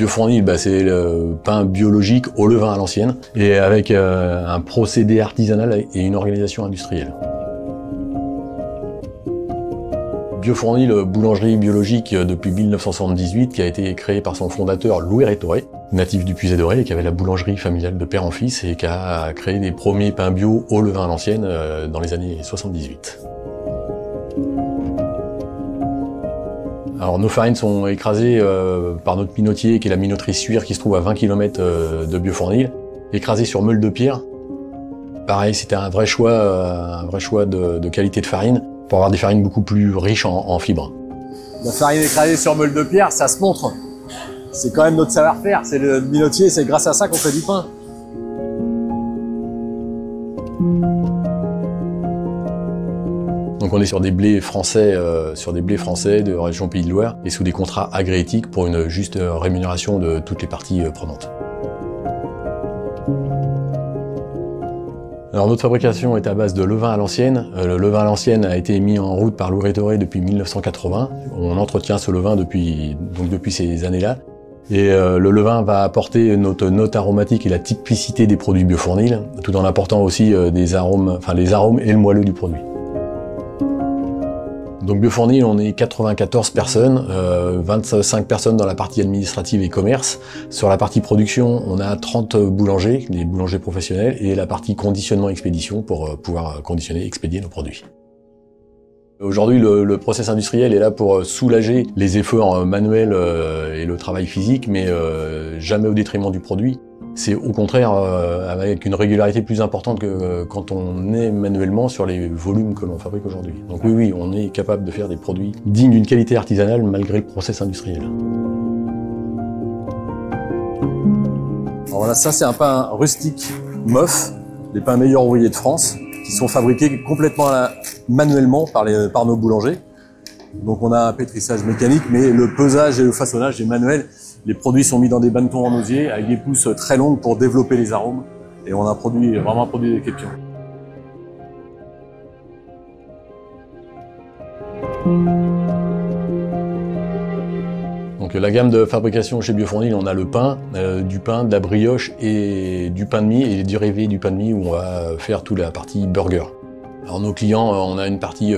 Biofournil, c'est le pain biologique au levain à l'ancienne et avec un procédé artisanal et une organisation industrielle. Biofournil, boulangerie biologique depuis 1978, qui a été créée par son fondateur Louis Rétoré, natif du Puiset-Doré, et qui avait la boulangerie familiale de père en fils et qui a créé les premiers pains bio au levain à l'ancienne dans les années 78. Alors nos farines sont écrasées par notre minotier, qui est la minoterie Suire, qui se trouve à 20 km de Biofournil, écrasées sur meule de pierre. Pareil, c'était un vrai choix de qualité de farine, pour avoir des farines beaucoup plus riches en fibres. La farine écrasée sur meule de pierre, ça se montre. C'est quand même notre savoir-faire, c'est le minotier, c'est grâce à ça qu'on fait du pain. Donc on est sur des blés français, de région Pays de Loire, et sous des contrats agréétiques pour une juste rémunération de toutes les parties prenantes. Alors notre fabrication est à base de levain à l'ancienne. Le levain à l'ancienne a été mis en route par Louis Rétoré depuis 1980. On entretient ce levain depuis ces années-là. Et le levain va apporter notre note aromatique et la typicité des produits Biofournil, tout en apportant aussi les arômes et le moelleux du produit. Donc Biofournil, on est 94 personnes, 25 personnes dans la partie administrative et commerce. Sur la partie production, on a 30 boulangers, des boulangers professionnels, et la partie conditionnement et expédition pour pouvoir conditionner et expédier nos produits. Aujourd'hui, le process industriel est là pour soulager les efforts manuels et le travail physique, mais jamais au détriment du produit. C'est au contraire avec une régularité plus importante que quand on est manuellement sur les volumes que l'on fabrique aujourd'hui. Donc oui, on est capable de faire des produits dignes d'une qualité artisanale malgré le process industriel. Alors voilà, ça c'est un pain rustique MOF, les pains meilleurs ouvriers de France, qui sont fabriqués complètement manuellement par nos boulangers. Donc on a un pétrissage mécanique, mais le pesage et le façonnage est manuel. Les produits sont mis dans des bannetons en osier avec des pousses très longues pour développer les arômes. Et on a vraiment un produit d'exception. Donc la gamme de fabrication chez Biofournil, on a le pain, du pain, de la brioche et du pain de mie, et les dérivés du pain de mie où on va faire toute la partie burger. Alors nos clients, on a une partie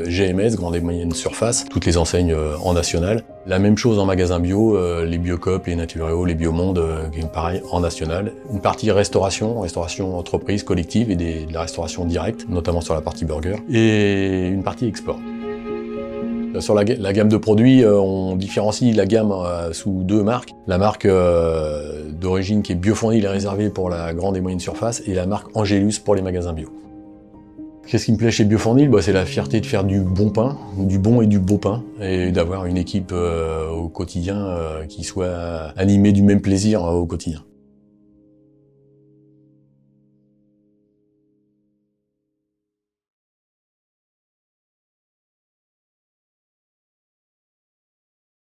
GMS, grande et moyenne surface, toutes les enseignes en national. La même chose en magasin bio, les Biocoop, les Naturéo, les Biomonde, pareil en national. Une partie restauration entreprise collective et de la restauration directe, notamment sur la partie burger. Et une partie export. Sur la gamme de produits, on différencie la gamme sous deux marques. La marque d'origine qui est Biofournil est réservée pour la grande et moyenne surface, et la marque Angélus pour les magasins bio. Qu'est-ce qui me plaît chez Biofournil? C'est la fierté de faire du bon pain, du bon et du beau pain, et d'avoir une équipe au quotidien qui soit animée du même plaisir au quotidien.